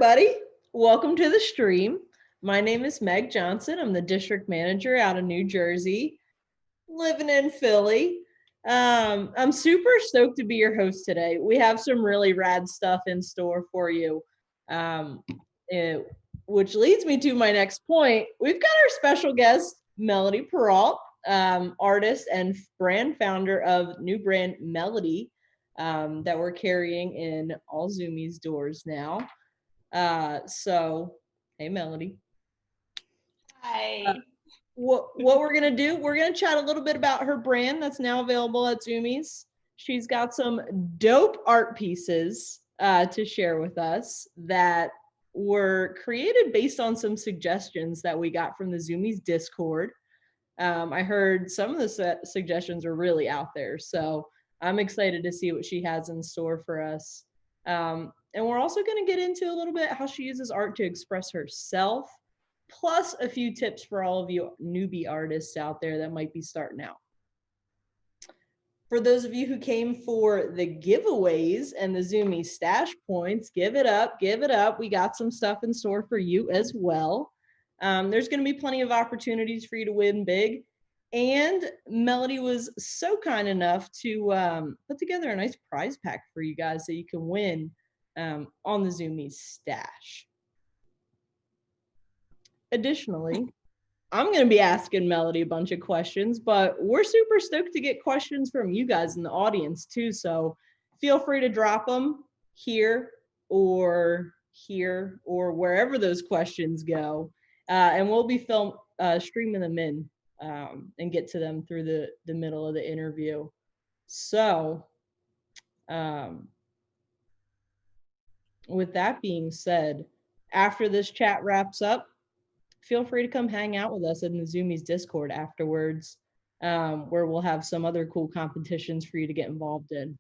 everybody. Welcome to the stream. My name is Meg Johnson. I'm the district manager out of New Jersey, living in Philly. I'm super stoked to be your host today. We have some really rad stuff in store for you, um, it- which leads me to my next point. We've got our special guest, Melodie Peralt, artist and brand founder of new brand Melodie, that we're carrying in all Zoomies doors now. So, hey, Melodie. Hi. What we're gonna do? We're gonna chat a little bit about her brand that's now available at Zoomies. She's got some dope art pieces to share with us that were created based on some suggestions that we got from the Zoomies Discord. I heard some of the suggestions are really out there, so I'm excited to see what she has in store for us. And we're also going to get into a little bit how she uses art to express herself, plus a few tips for all of you newbie artists out there that might be starting out. For those of you who came for the giveaways and the Zoomies stash points, give it up, give it up. We got some stuff in store for you as well. There's going to be plenty of opportunities for you to win big. And Melodie was so kind enough to put together a nice prize pack for you guys so you can win on the Zoomies stash. Additionally, I'm going to be asking Melodie a bunch of questions, but we're super stoked to get questions from you guys in the audience too. So feel free to drop them here or wherever those questions go. And we'll be streaming them in and get to them through the middle of the interview. So with that being said, after this chat wraps up, feel free to come hang out with us in the Zoomies Discord afterwards, where we'll have some other cool competitions for you to get involved in.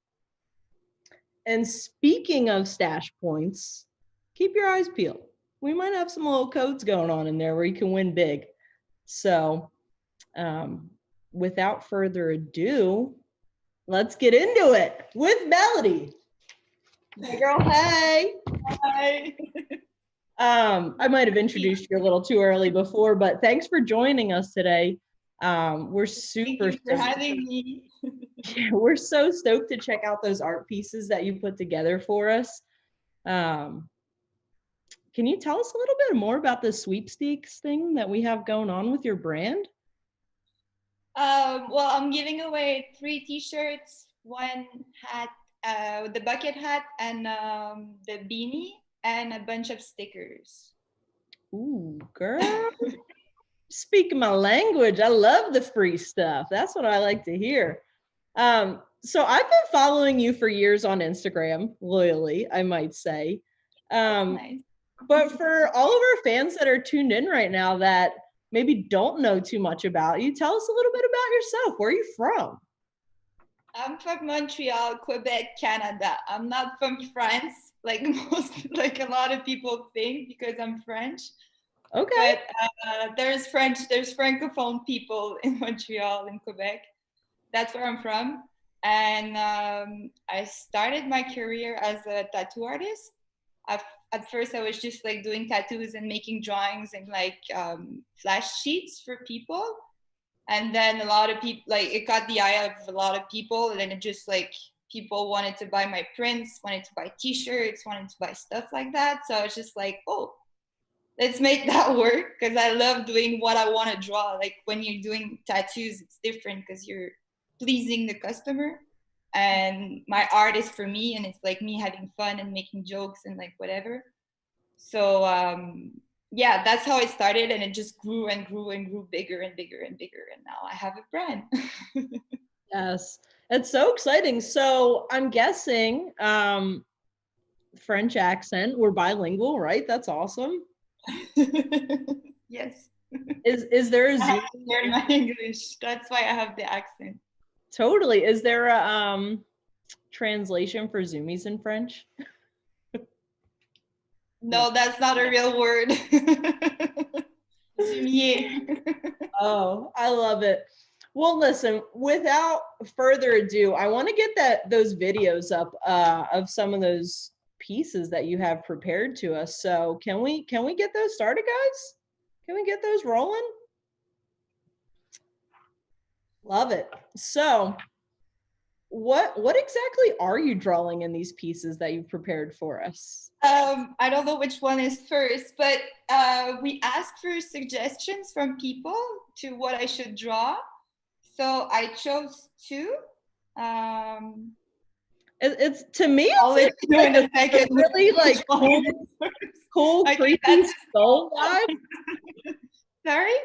And speaking of stash points, keep your eyes peeled. We might have some little codes going on in there where you can win big. So without further ado, let's get into it with Melodie. Hey girl, hey. Hi. I might have introduced you a little too early before, but thanks for joining us today. We're super Thank you for having me. We're so stoked to check out those art pieces that you put together for us. Can you tell us a little bit more about the sweepstakes thing that we have going on with your brand? Well, I'm giving away 3 t-shirts, 1 hat, the bucket hat, and the beanie, and a bunch of stickers. Ooh, girl. Speak my language. I love the free stuff. That's what I like to hear. So I've been following you for years on Instagram, loyally, I might say. Nice. But for all of our fans that are tuned in right now that maybe don't know too much about you, tell us a little bit about yourself. Where are you from? I'm from Montreal, Quebec, Canada. I'm not from France, like a lot of people think, because I'm French. Okay. But there's Francophone people in Montreal and Quebec. That's where I'm from. And I started my career as a tattoo artist. At first, I was just like doing tattoos and making drawings and like flash sheets for people. And then a lot of people, like, it caught the eye of a lot of people. And then it just like, people wanted to buy my prints, wanted to buy t-shirts, wanted to buy stuff like that. So I was just like, oh, let's make that work, because I love doing what I want to draw. Like when you're doing tattoos, it's different because you're pleasing the customer, and my art is for me, and it's like me having fun and making jokes and like whatever. So yeah, that's how it started, and it just grew and grew and grew bigger and bigger and bigger, and now I have a brand. Yes, it's so exciting. So I'm guessing French accent. We're bilingual, right? That's awesome. Yes. Is there a I have to learn my English. That's why I have the accent. Totally. Is there a translation for Zoomies in French? No, that's not a real word. Zumier. Oh, I love it. Well, listen, without further ado, I want to get those videos up of some of those pieces that you have prepared to us. So can we get those started, guys? Can we get those rolling? Love it. So what exactly are you drawing in these pieces that you've prepared for us? I don't know which one is first, but we asked for suggestions from people to what I should draw. So I chose two. It's to me, I'll let you know in a second. Really like cool, Okay, creepy skull vibe. Sorry?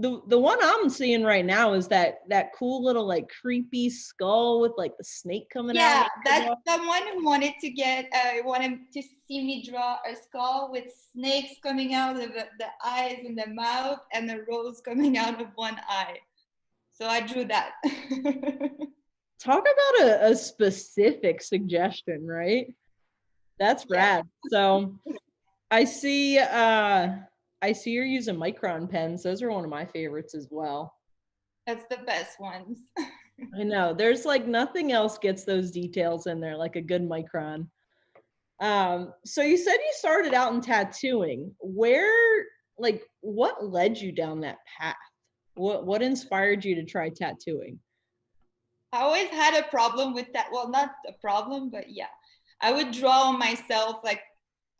The one I'm seeing right now is that cool little like creepy skull with like the snake coming out. Yeah, that's someone who wanted to see me draw a skull with snakes coming out of the eyes and the mouth and a rose coming out of one eye. So I drew that. Talk about a specific suggestion, right? That's rad. So I see you're using micron pens. Those are one of my favorites as well. That's the best ones. I know. There's like nothing else gets those details in there like a good micron. So you said you started out in tattooing. What led you down that path? What inspired you to try tattooing? I always had a problem with that. Well, not a problem, but yeah. I would draw on myself like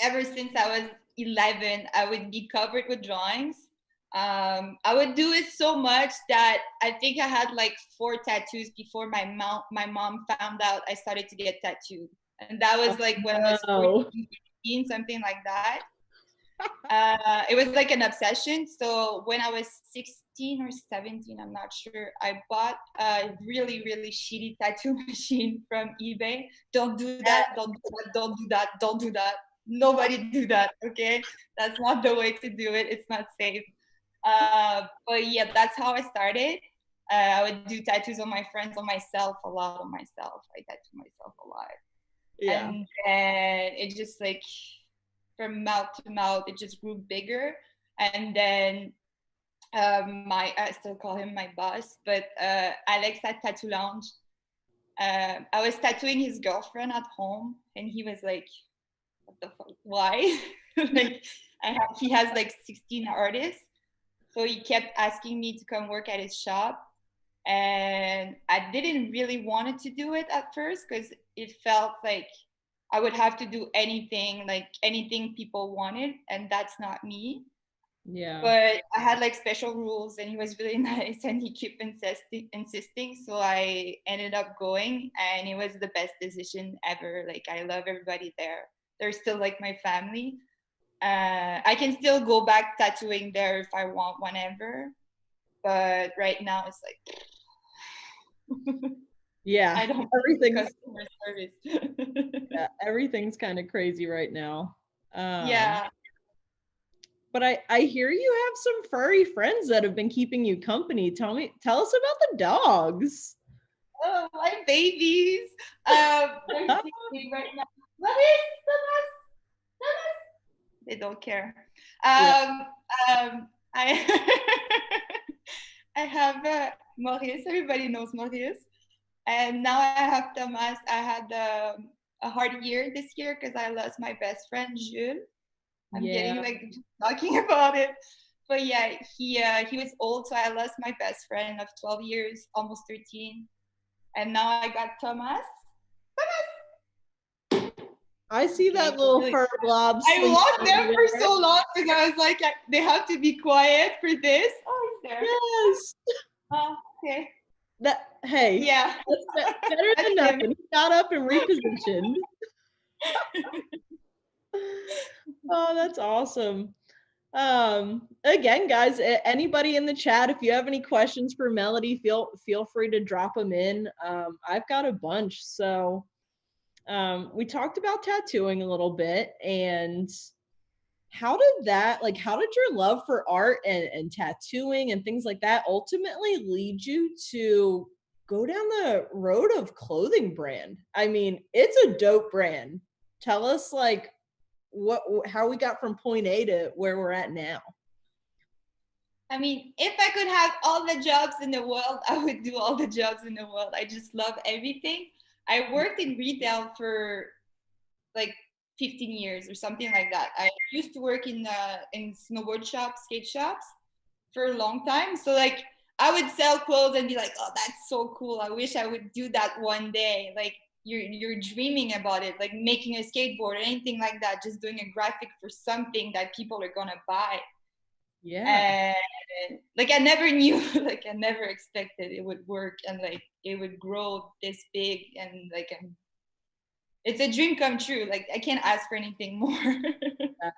ever since I was 11. I would be covered with drawings. I would do it so much that I think I had like 4 tattoos before my mom found out I started to get tattooed. And that was like when I was 14, 15, something like that. It was like an obsession. So when I was 16 or 17, I'm not sure, I bought a really, really shitty tattoo machine from eBay. Don't do that, don't do that, don't do that, don't do that. Nobody do that, okay? That's not the way to do it. It's not safe. But yeah, that's how I started. I would do tattoos on my friends, on myself, a lot on myself. I tattoo myself a lot. Yeah. And then it just like, from mouth to mouth, it just grew bigger. And then I still call him my boss, but Alex at Tattoo Lounge. I was tattooing his girlfriend at home, and he was like, "What the fuck? Why?" Like, he has like 16 artists, so he kept asking me to come work at his shop, and I didn't really want to do it at first because it felt like I would have to do anything, like anything people wanted, and that's not me. Yeah. But I had like special rules, and he was really nice, and he kept insisting. So I ended up going, and it was the best decision ever. Like, I love everybody there. They're still like my family. I can still go back tattooing there if I want, whenever. But right now it's like, yeah, I don't everything's customer service. yeah, everything's kind of crazy right now. Yeah. But I hear you have some furry friends that have been keeping you company. Tell us about the dogs. Oh, my babies. They're sleeping right now. Thomas. They don't care. Yeah. I I have Maurice. Everybody knows Maurice. And now I have Thomas. I had a hard year this year because I lost my best friend, Jules. I'm getting like talking about it. But yeah, he was old, so I lost my best friend of 12 years, almost 13. And now I got Thomas. I see that little fur blob. I walked them for so long because I was like, they have to be quiet for this. Oh, he's there. Yes. Oh, okay. Hey. Yeah. That's better than nothing. He got up and repositioned. Oh, that's awesome. Again, guys, anybody in the chat, if you have any questions for Melodie, feel free to drop them in. I've got a bunch. So we talked about tattooing a little bit, and how did your love for art and tattooing and things like that ultimately lead you to go down the road of clothing brand? I mean, it's a dope brand. Tell us like how we got from point A to where we're at now. I mean, if I could have all the jobs in the world, I would do all the jobs in the world. I just love everything. I worked in retail for like 15 years or something like that. I used to work in snowboard shops, skate shops for a long time. So like I would sell clothes and be like, oh, that's so cool. I wish I would do that one day. Like you're dreaming about it, like making a skateboard or anything like that, just doing a graphic for something that people are gonna buy. Yeah. And like I never knew, like I never expected it would work and like it would grow this big, and like it's a dream come true. Like I can't ask for anything more.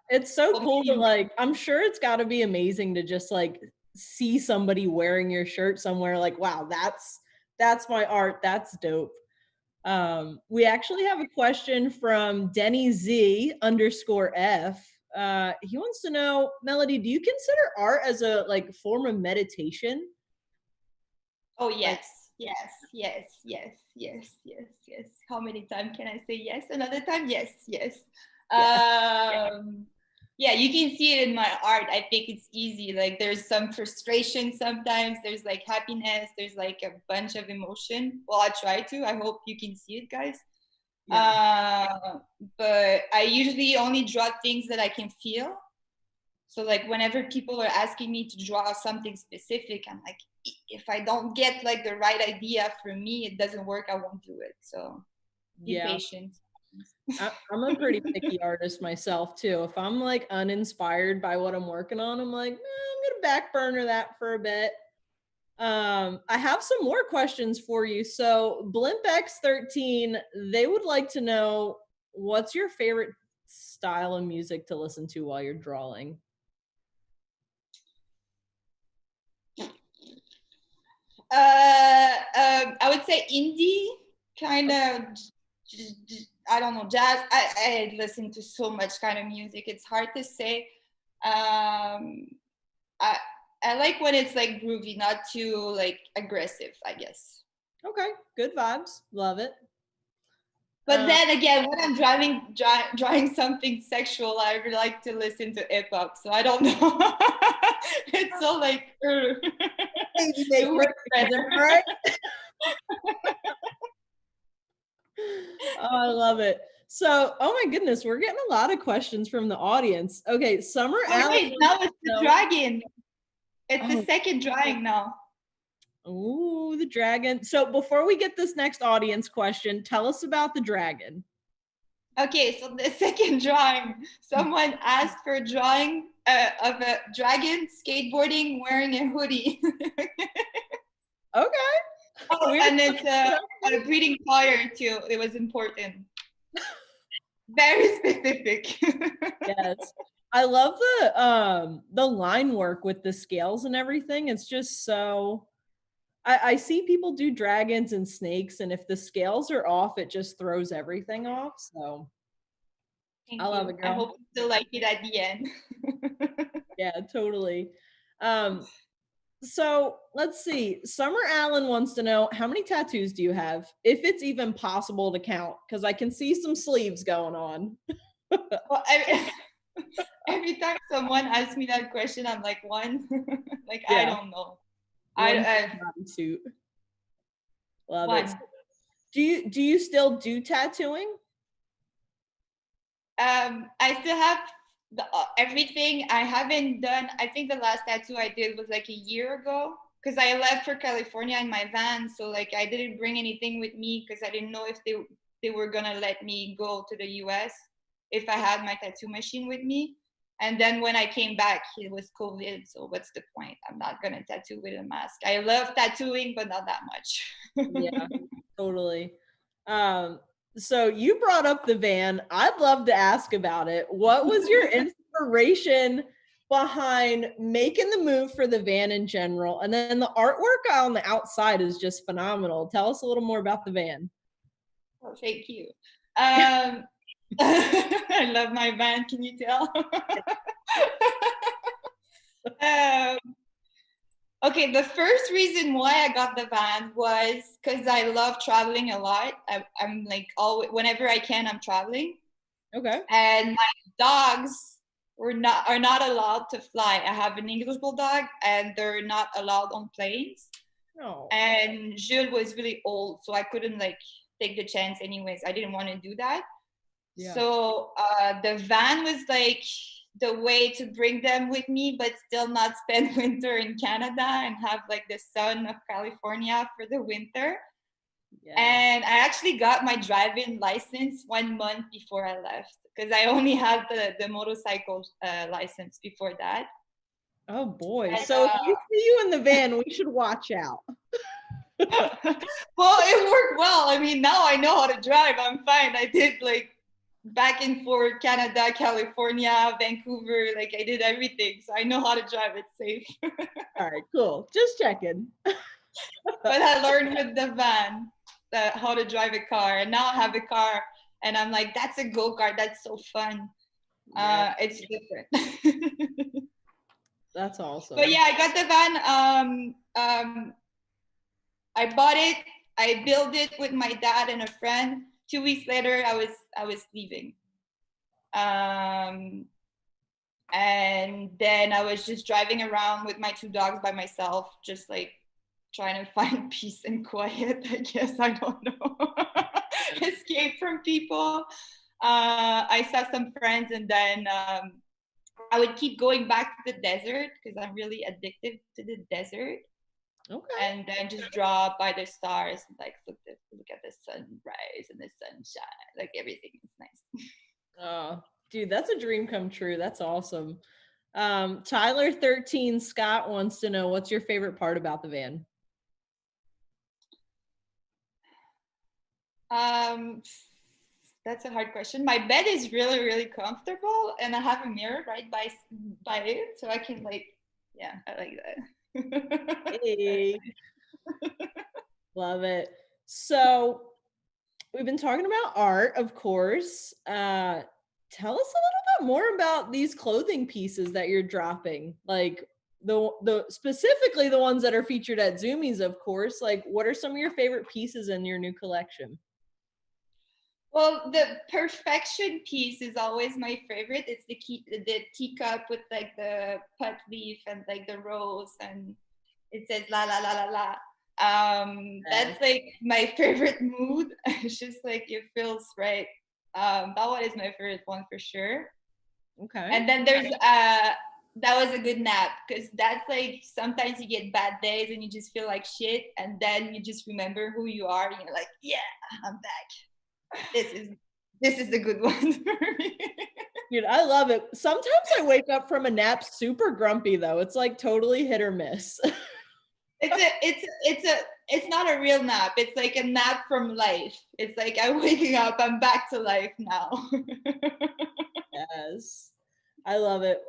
It's so cool to like, I'm sure it's got to be amazing to just like see somebody wearing your shirt somewhere like, wow, that's my art. That's dope. We actually have a question from Denny Z _F. He wants to know, Melodie, do you consider art as a like form of meditation? Oh yes, yes, yes, yes, yes, yes, yes. How many times can I say yes? Another time? Yes, yes. Yeah. Yeah, you can see it in my art. I think it's easy. Like there's some frustration sometimes, there's like happiness, there's like a bunch of emotion. Well, I try to. I hope you can see it, guys. Yeah. But I usually only draw things that I can feel. So like whenever people are asking me to draw something specific, I'm like, if I don't get like the right idea for me, it doesn't work, I won't do it. So be Yeah. patient. I'm a pretty picky artist myself too. If I'm like uninspired by what I'm working on, I'm like, I'm gonna back burner that for a bit. I have some more questions for you. So BlimpX13, they would like to know, what's your favorite style of music to listen to while you're drawing? I would say indie, kind of. I don't know, jazz. I listen to so much kind of music. It's hard to say. Um, I I like when it's like groovy, not too like aggressive, I guess. Okay, good vibes. Love it. But then again, when I'm drawing something sexual, I really like to listen to hip hop. So I don't know. It's so like it works better. Right? Oh, I love it. So, oh my goodness, we're getting a lot of questions from the audience. Okay, Summer Oh Allen. wait, now it's the dragon. It's the Oh, second drawing now. ooh, the dragon. So before we get this next audience question, tell us about the dragon. Okay, so the second drawing, someone asked for a drawing of a dragon skateboarding wearing a hoodie. Okay. Oh, and it's a breeding fire too. It was important. Very specific. Yes. I love the line work with the scales and everything. It's just so I see people do dragons and snakes, and if the scales are off, it just throws everything off. So I Thank love you. it, I girl. hope you still like it at the end. Yeah, totally. Um, so let's see. Summer Allen wants to know, how many tattoos do you have? If it's even possible to count, because I can see some sleeves going on. Well, every time someone asks me that question, I'm like, one. Like, I Yeah, don't know. one I bodysuit. Love it. one. Do you still do tattooing? I still have everything. I haven't done. I think the last tattoo I did was like a year ago because I left for California in my van. So like I didn't bring anything with me because I didn't know if they were gonna let me go to the U.S. if I had my tattoo machine with me. And then when I came back, it was COVID. So what's the point? I'm not gonna tattoo with a mask. I love tattooing, but not that much. Yeah, totally. Um, so you brought up the van. I'd love to ask about it. What was your inspiration behind making the move for the van in general? And then the artwork on the outside is just phenomenal. Tell us a little more about the van. Oh, thank you. I love my van. Can you tell? um, okay, the first reason why I got the van was because I love traveling a lot. I'm like always, whenever I can, I'm traveling, Okay. and my dogs are not allowed to fly. I have an English bulldog, and they're not allowed on planes. Oh. And Jules was really old, so I couldn't like take the chance. Anyways, I didn't want to do that. Yeah. So the van was like the way to bring them with me, but still not spend winter in Canada and have like the sun of California for the winter. Yeah. And I actually got my driving license 1 month before I left because I only had the motorcycle license before that. Oh boy. And, So if we see you in the van, we should watch out. well, it worked well. I mean, now I know how to drive. I'm fine. I did like back and forth Canada, California, Vancouver. Like I did everything. So I know how to drive it safe. All right, cool. Just checking. But I learned with the van how to drive a car. And now I have a car. And I'm like, that's a go-kart. That's so fun. Yeah, It's different. that's awesome. But yeah, I got the van. I bought it. I built it with my dad and a friend. 2 weeks later, I was leaving. And then I was just driving around with my 2 dogs by myself, just like trying to find peace and quiet. I guess I don't know. Escape from people. I saw some friends, and then I would keep going back to the desert because I'm really addicted to the desert. Okay. And then just draw by the stars, and like look at the sunrise and the sunshine, like everything is nice. Oh, dude, that's a dream come true. That's awesome. Tyler 13 Scott wants to know, what's your favorite part about the van? That's a hard question. My bed is really really comfortable, and I have a mirror right by it, so I can like, yeah, I like that. Hey. Love it. So we've been talking about art, of course. Tell us a little bit more about these clothing pieces that you're dropping. Like the specifically the ones that are featured at Zoomies, of course. Like, what are some of your favorite pieces in your new collection? Well, the perfection piece is always my favorite. It's the teacup with like the put leaf and like the rose, and it says la la la la la. That's like my favorite mood. It's just like it feels right. That one is my favorite one for sure. Okay. And then there's that was a good nap, because that's like sometimes you get bad days and you just feel like shit, and then you just remember who you are and you're like, yeah, I'm back. This is a good one for me. Dude, I love it. Sometimes I wake up from a nap super grumpy though. It's like totally hit or miss. It's not a real nap. It's like a nap from life. It's like I'm waking up, I'm back to life now. Yes. I love it.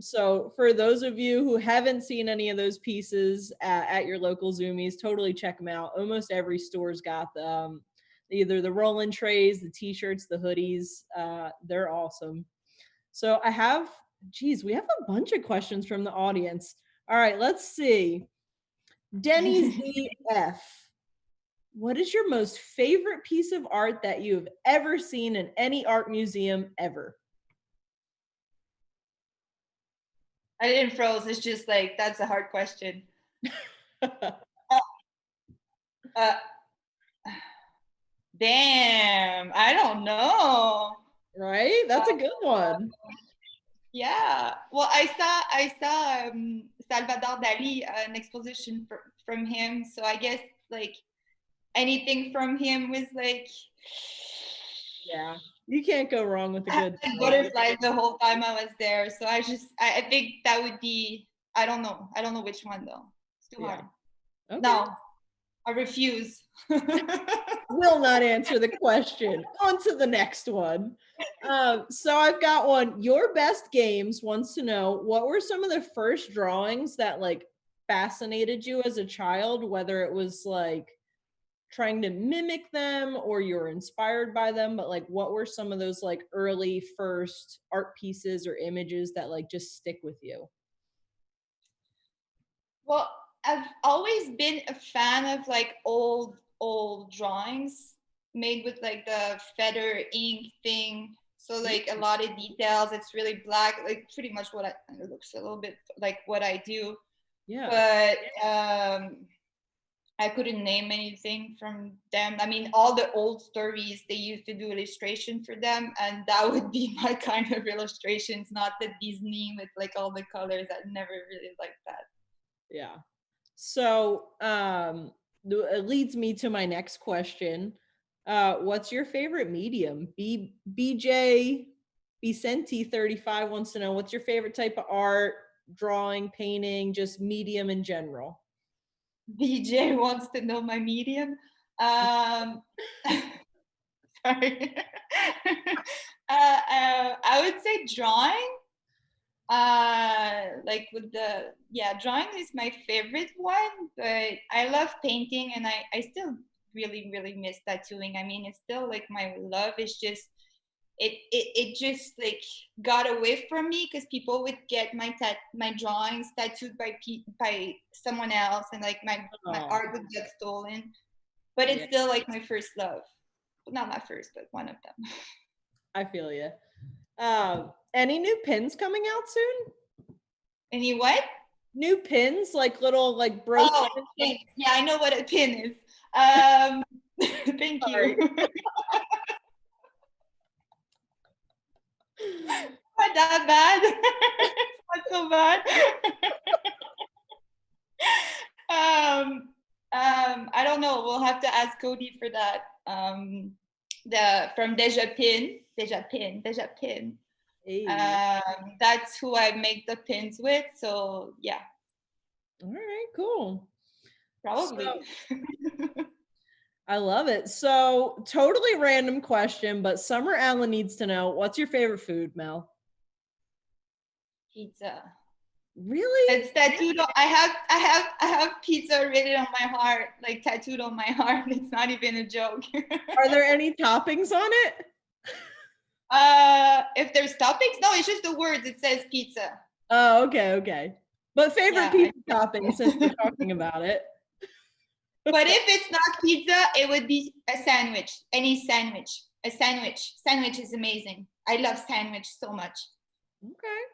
So for those of you who haven't seen any of those pieces at your local Zoomies, totally check them out. Almost every store's got either the rolling trays, the t-shirts, the hoodies. They're awesome. So we have a bunch of questions from the audience. All right, let's see. Denny's EF. What is your most favorite piece of art that you have ever seen in any art museum ever? I didn't froze. It's just like, that's a hard question. uh, Damn, I don't know. Right? That's a good one. Yeah. Well, I saw Salvador Dali, an exposition from him. So I guess like anything from him was like, Yeah. You can't go wrong with a I had good like butterflies the whole time I was there. So I think that would be, I don't know. I don't know which one though. It's too hard. Okay. No, I refuse. Will not answer the question. On to the next one. So I've got one. Your Best Games wants to know, what were some of the first drawings that like fascinated you as a child, whether it was like trying to mimic them or you're inspired by them, but like what were some of those like early first art pieces or images that like just stick with you? Well, I've always been a fan of like old drawings made with like the feather ink thing. So like a lot of details. It's really black, like pretty much it looks a little bit like what I do. Yeah. But I couldn't name anything from them. I mean, all the old stories, they used to do illustration for them, and that would be my kind of illustrations, not the Disney with like all the colors. I never really liked that. Yeah. So it leads me to my next question. What's your favorite medium? BJ Vicenti 35 wants to know, what's your favorite type of art, drawing, painting, just medium in general? BJ wants to know my medium. Sorry. I would say drawing. Like with the, yeah, drawing is my favorite one, but I love painting, and I still really, really miss tattooing. I mean, it's still like my love is just, it just like got away from me because people would get my drawings tattooed by someone else, and like my Oh, art would get stolen. But it's yeah, still like my first love. Not my first, but one of them. I feel you. Any new pins coming out soon? Any what? New pins, like little like Oh, brooches. pin. Yeah, I know what a pin is. Um, thank Sorry. you. Not that bad. It's not so bad. I don't know. We'll have to ask Cody for that. The from Deja Pin. Hey. That's who I make the pins with. So yeah, All right, cool. probably. So I love it. So totally random question, but Summer Allen needs to know, what's your favorite food, Mel? Pizza. Really? It's tattooed on, I have pizza written on my heart, like tattooed on my heart. It's not even a joke. Are there any toppings on it? If there's toppings, no, it's just the words. It says pizza. Oh, okay, okay. But favorite Yeah. pizza topping, since we're talking about it. But if it's not pizza, it would be a sandwich. Any sandwich. A sandwich. Sandwich is amazing. I love sandwich so much. Okay.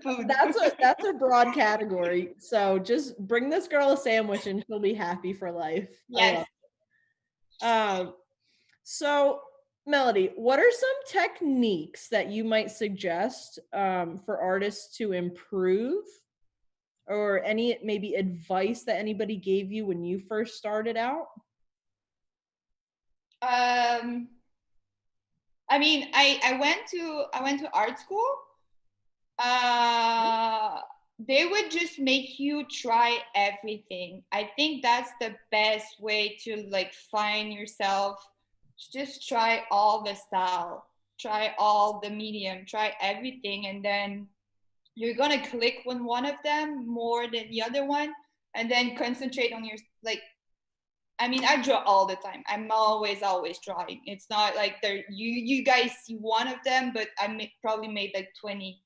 Food. That's a broad category. So just bring this girl a sandwich and she'll be happy for life. I Yes. love it. So Melodie, what are some techniques that you might suggest for artists to improve, or any maybe advice that anybody gave you when you first started out? I mean, I went to art school. They would just make you try everything. I think that's the best way to like find yourself. Just try all the style, try all the medium, try everything, and then you're gonna click with one of them more than the other one, and then concentrate on your like. I mean, I draw all the time. I'm always drawing. It's not like there you guys see one of them, but probably made like 20,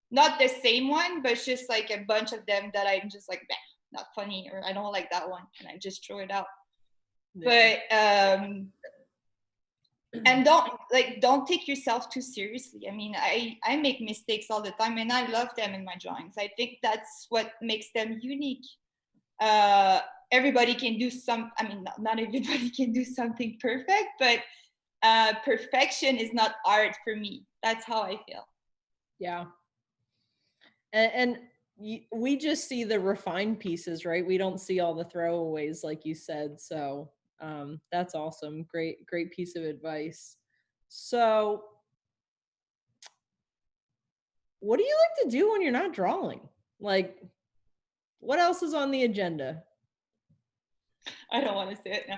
not the same one, but it's just like a bunch of them that I'm just like, not funny, or I don't like that one, and I just throw it out. Yeah. But and don't take yourself too seriously. I mean, I make mistakes all the time, and I love them in my drawings. I think that's what makes them unique. Everybody can do I mean, not everybody can do something perfect, but perfection is not art for me. That's how I feel. Yeah. And we just see the refined pieces, right? We don't see all the throwaways, like you said. So that's awesome. Great piece of advice. So what do you like to do when you're not drawing? Like, what else is on the agenda? I don't want to say it now.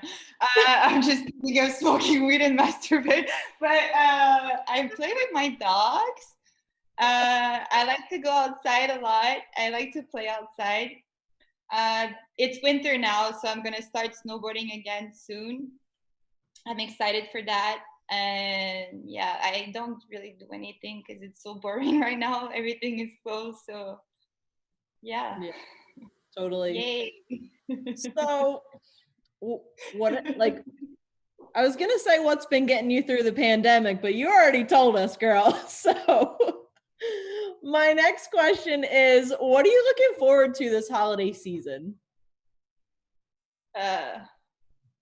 I'm just thinking of smoking weed and masturbate. But I play with my dogs. I like to go outside a lot. I like to play outside. It's winter now, so I'm gonna start snowboarding again soon. I'm excited for that. And yeah, I don't really do anything because it's so boring right now. Everything is closed. So yeah, Yeah, totally. yay. So what, like, I was gonna say what's been getting you through the pandemic, but you already told us, girl. So my next question is, what are you looking forward to this holiday season? Uh,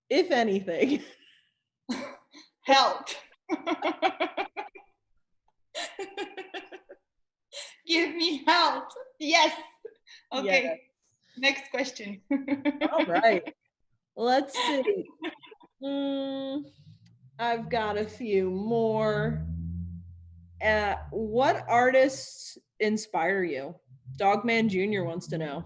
if anything? Health. Give me health. Yes. Yeah. Okay. Next question. All right. Let's see. I've got a few more. What artists inspire you? Dogman Jr. wants to know.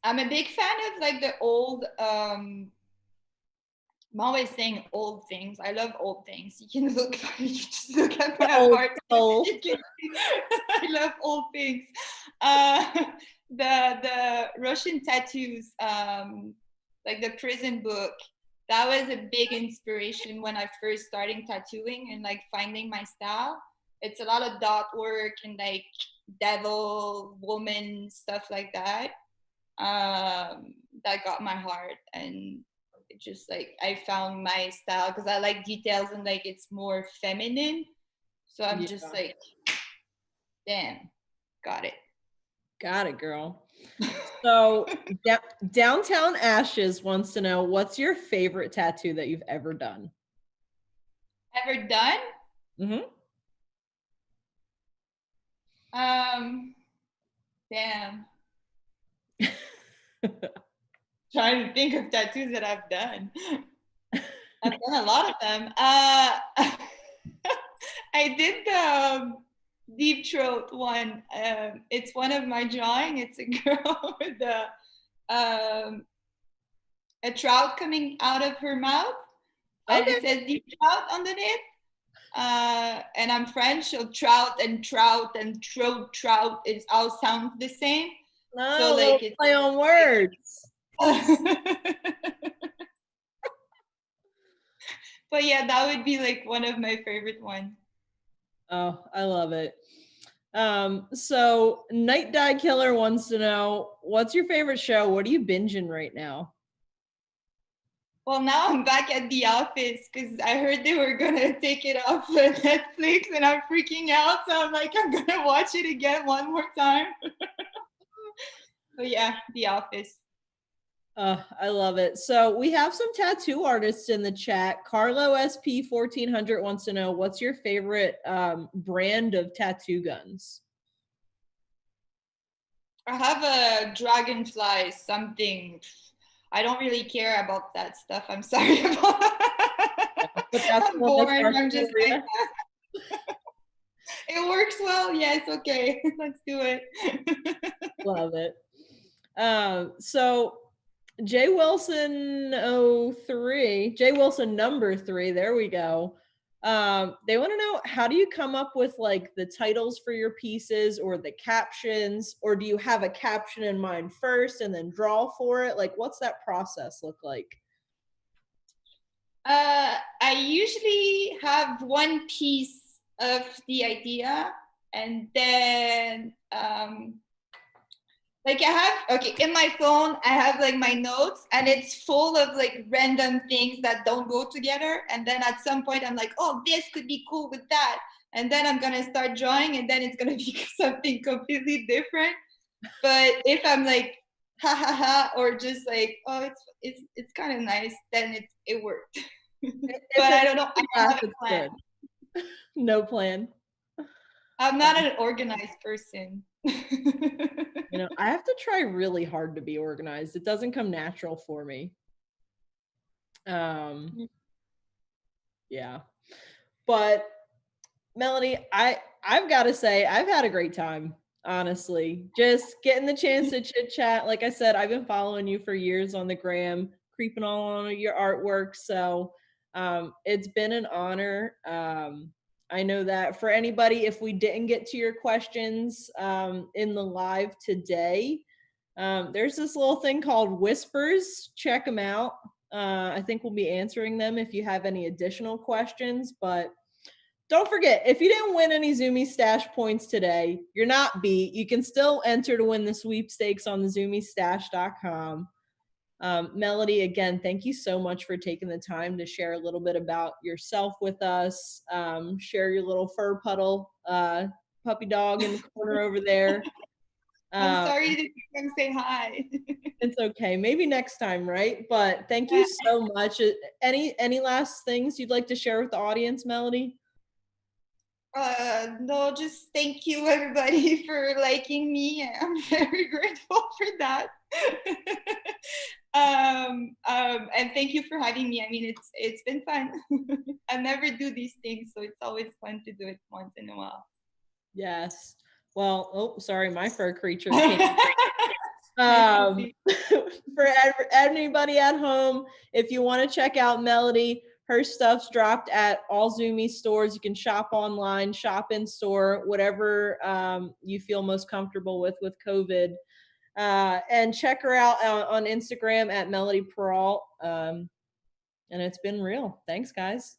I'm a big fan of like the old I'm always saying old things. I love old things. You can look you can just look at my Old apartment. soul. You can see I love old things. Uh, the Russian tattoos, like the prison book, that was a big inspiration when I first started tattooing and like finding my style. It's a lot of dot work and like devil, woman, stuff like that. That got my heart, and it just like I found my style because I like details and like it's more feminine. So I'm just Yeah. like, damn, got it. Got it, girl. So Downtown Ashes wants to know, what's your favorite tattoo that you've ever done? Ever done? Mm-hmm. Damn. Trying to think of tattoos that I've done. I've done a lot of them. I did the deep throat one. It's one of my drawing. It's a girl with a trout coming out of her mouth, and Okay. it says deep trout underneath. And I'm French, so trout and throat trout is all sound the same. No, So a little like it's play on words. but yeah, that would be like one of my favorite ones. Oh, I love it. So Night Dye Killer wants to know, what's your favorite show? What are you binging right now? Well, now I'm back at the office because I heard they were gonna take it off of Netflix, and I'm freaking out. So I'm like, I'm gonna watch it again one more time. But yeah, the office. I love it. So we have some tattoo artists in the chat. Carlo SP 1400 wants to know, what's your favorite brand of tattoo guns? I have a dragonfly something. I don't really care about that stuff. I'm sorry about But that's I'm one that's bored. our I'm just like, favorite. it works well. Yes, okay. Let's do it. Love it. So Jay Wilson 03, Jay Wilson number 3, there we go. They want to know, how do you come up with like the titles for your pieces or the captions, or do you have a caption in mind first and then draw for it? Like, what's that process look like? I usually have one piece of the idea, and then like I have, okay, in my phone I have like my notes, and it's full of like random things that don't go together, and then at some point I'm like, oh, this could be cool with that, and then I'm gonna start drawing, and then it's gonna be something completely different. But if I'm like ha ha ha, or just like, oh, it's kind of nice, then it worked. If But I it's don't know, I don't laugh, have a it's plan. good. No plan. I'm not an organized person. I have to try really hard to be organized. It doesn't come natural for me. Yeah. But Melody, I've got to say, I've had a great time, honestly. Just getting the chance to chit chat. Like I said, I've been following you for years on the gram, creeping all on your artwork. So it's been an honor. I know that for anybody, if we didn't get to your questions in the live today, there's this little thing called Whispers. Check them out. I think we'll be answering them if you have any additional questions. But don't forget, if you didn't win any Zoomy Stash points today, you're not beat. You can still enter to win the sweepstakes on the ZoomyStash.com. Melody, again, thank you so much for taking the time to share a little bit about yourself with us. Share your little fur puddle puppy dog in the corner over there. I'm sorry to come say hi. It's okay. Maybe next time, right? But thank you so much. Any last things you'd like to share with the audience, Melodie? No, just thank you everybody for liking me. I'm very grateful for that. And thank you for having me. I mean, it's been fun. I never do these things, so it's always fun to do it once in a while. Yes. Well, oh, sorry, my fur creature came. Nice For anybody at home, if you want to check out Melodie, her stuff's dropped at all Zoomy stores. You can shop online, shop in store, whatever you feel most comfortable with COVID. And check her out on Instagram at Melodie Peralt. And it's been real. Thanks, guys.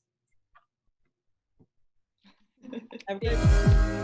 Have a great